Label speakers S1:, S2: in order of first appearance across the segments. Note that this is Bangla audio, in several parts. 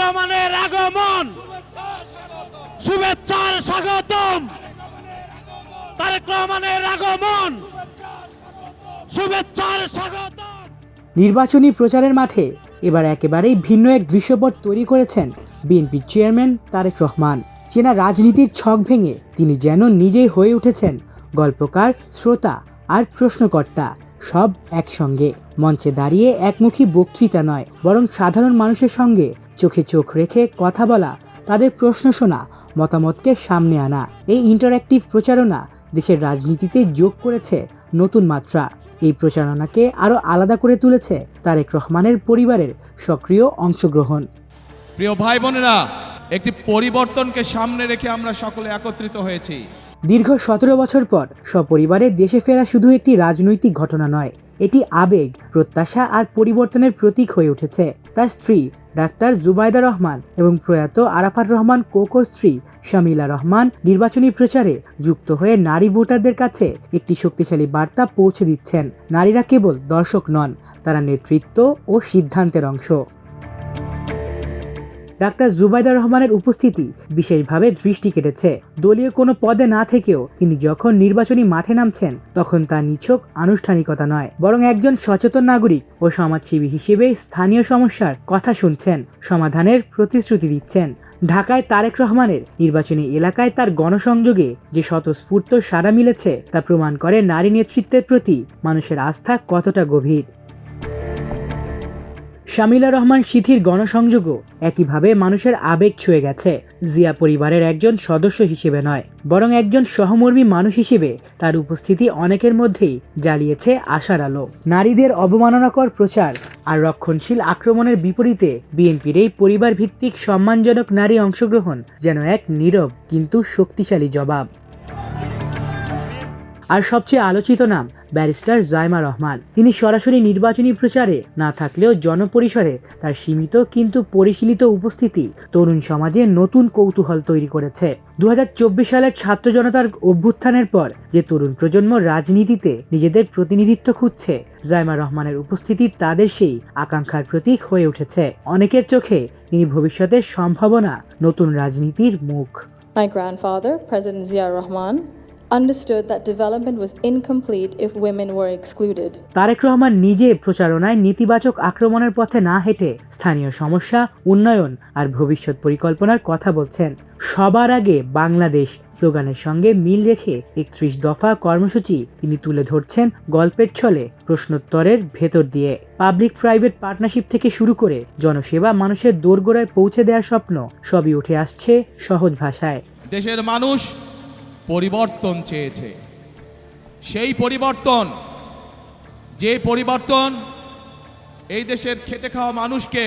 S1: রহমানের আগমন, শুভেচ্ছার স্বাগতম। তারেক রহমানের আগমন, শুভেচ্ছার স্বাগতম।
S2: নির্বাচনী প্রচারের মাঠে এবার একেবারেই ভিন্ন এক দৃশ্যপট তৈরি করেছেন বিএনপি চেয়ারম্যান তারেক রহমান। চেনা রাজনীতির ছক ভেঙে তিনি যেন নিজেই হয়ে উঠেছেন গল্পকার, শ্রোতা আর প্রশ্নকর্তা, সব একসঙ্গে। মঞ্চে দাঁড়িয়ে একমুখী বক্তৃতা নয়, বরং সাধারণ মানুষের সঙ্গে চোখে চোখ রেখে কথা বলা, তাদের প্রশ্ন শোনা, মতামতকে সামনে আনা। এই ইন্টারঅ্যাক্টিভ প্রচারণা দেশের রাজনীতিতে যোগ করেছে নতুন মাত্রা। এই প্রচারণাকে আরও আলাদা করে তুলেছে তারেক রহমানের পরিবারের সক্রিয় অংশগ্রহণ।
S3: প্রিয় ভাই বোনেরা, একটি পরিবর্তনকে সামনে রেখে আমরা সকলে একত্রিত হয়েছি।
S2: দীর্ঘ 17 বছর পর সপরিবারে দেশে ফেরা শুধু একটি রাজনৈতিক ঘটনা নয়, এটি আবেগ, প্রত্যাশা আর পরিবর্তনের প্রতীক হয়ে উঠেছে। তার স্ত্রী ডাক্তার জুবাইদা রহমান এবং প্রয়াত আরাফাত রহমান কোকোর স্ত্রী শামিলা রহমান নির্বাচনী প্রচারে যুক্ত হয়ে নারী ভোটারদের কাছে একটি শক্তিশালী বার্তা পৌঁছে দিচ্ছেন। নারীরা কেবল দর্শক নন, তারা নেতৃত্ব ও সিদ্ধান্তের অংশ। ডাক্তার জুবাইদা রহমানের উপস্থিতি বিশেষভাবে দৃষ্টি কেটেছে। দলীয় কোনো পদে না থেকেও তিনি যখন নির্বাচনী মাঠে নামছেন, তখন তা নিছক আনুষ্ঠানিকতা নয়, বরং একজন সচেতন নাগরিক ও সমাজসেবী হিসেবে স্থানীয় সমস্যার কথা শুনছেন, সমাধানের প্রতিশ্রুতি দিচ্ছেন। ঢাকায় তারেক রহমানের নির্বাচনী এলাকায় তার গণসংযোগে যে স্বতঃস্ফূর্ত সাড়া মিলেছে, তা প্রমাণ করে নারী নেতৃত্বের প্রতি মানুষের আস্থা কতটা গভীর। শামিলা রহমান সিথির গণসংযোগও একইভাবে মানুষের আবেগ ছুঁয়ে গেছে। জিয়া পরিবারের একজন সদস্য হিসেবে নয়, বরং একজন সহমর্মী মানুষ হিসেবে তার উপস্থিতি অনেকের মধ্যেই জ্বালিয়েছে আশার আলো। নারীদের অবমাননাকর প্রচার আর রক্ষণশীল আক্রমণের বিপরীতে বিএনপির এই পরিবার ভিত্তিক সম্মানজনক নারী অংশগ্রহণ যেন এক নীরব কিন্তু শক্তিশালী জবাব। আর সবচেয়ে আলোচিত নাম ব্যারিস্টার জাইমা রহমান। তিনি সরাসরি নির্বাচনী প্রচারে না থাকলেও জনপরিসরে তার সীমিত কিন্তু পরিশীলিত উপস্থিতি তরুণ সমাজে নতুন কৌতূহল তৈরি করেছে। 2024 সালের ছাত্র জনতার অভ্যুত্থানের পর যে তরুণ প্রজন্ম রাজনীতিতে নিজেদের প্রতিনিধিত্ব খুঁজছে, জাইমা রহমানের উপস্থিতি তাদের সেই আকাঙ্ক্ষার প্রতীক হয়ে উঠেছে। অনেকের চোখে তিনি ভবিষ্যতের সম্ভাবনা, নতুন রাজনীতির মুখ।
S4: My grandfather, President Zia Rahman, understood that development was incomplete if women were excluded.
S2: Tarique Rahman নিজে প্রচারণায় নেতিবাচক আক্রমণের পথে না হেঁটে স্থানীয় সমস্যা, উন্নয়ন আর ভবিষ্যৎ পরিকল্পনার কথা বলছেন। সবার আগে বাংলাদেশ স্লোগানের সঙ্গে মিল রেখে 31 দফা কর্মসূচি তিনি তুলে ধরছেন গল্পের ছলে, প্রশ্নোত্তরের ভেতর দিয়ে। পাবলিক প্রাইভেট পার্টনারশিপ থেকে শুরু করে জনসেবা, মানুষের দোরগোড়ায় পৌঁছে দেওয়ার স্বপ্ন সবই উঠে আসছে সহজ ভাষায়।
S3: দেশের মানুষ পরিবর্তন চেয়েছে। সেই পরিবর্তন, যে পরিবর্তন এই দেশের খেটে খাওয়া মানুষকে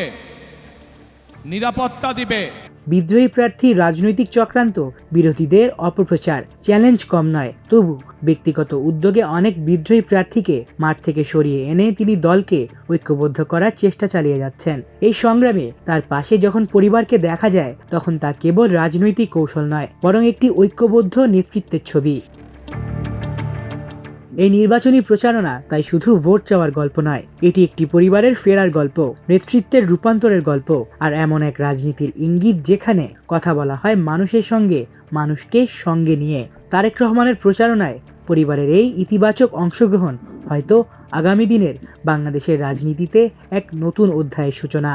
S3: নিরাপত্তা দিবে।
S2: বিদ্রোহী প্রার্থী, রাজনৈতিক চক্রান্ত, বিরোধীদের অপপ্রচার, চ্যালেঞ্জ কম নয়। তবু ব্যক্তিগত উদ্যোগে অনেক বিদ্রোহী প্রার্থীকে মাঠ থেকে সরিয়ে এনে তিনি দলকে ঐক্যবদ্ধ করার চেষ্টা চালিয়ে যাচ্ছেন। এই সংগ্রামে তার পাশে যখন পরিবারকে দেখা যায়, তখন তা কেবল রাজনৈতিক কৌশল নয়, বরং একটি ঐক্যবদ্ধ নেতৃত্বের ছবি। এই নির্বাচনী প্রচারণা তাই শুধু ভোট চাওয়ার গল্প নয়, এটি একটি পরিবারের ফেরার গল্প, নেতৃত্বের রূপান্তরের গল্প, আর এমন এক রাজনীতির ইঙ্গিত যেখানে কথা বলা হয় মানুষের সঙ্গে, মানুষকে সঙ্গে নিয়ে। তারেক রহমানের প্রচারণায় পরিবারের এই ইতিবাচক অংশগ্রহণ হয়তো আগামী দিনের বাংলাদেশের রাজনীতিতে এক নতুন অধ্যায়ের সূচনা।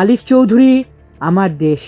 S2: আলিফ চৌধুরী, আমার দেশ।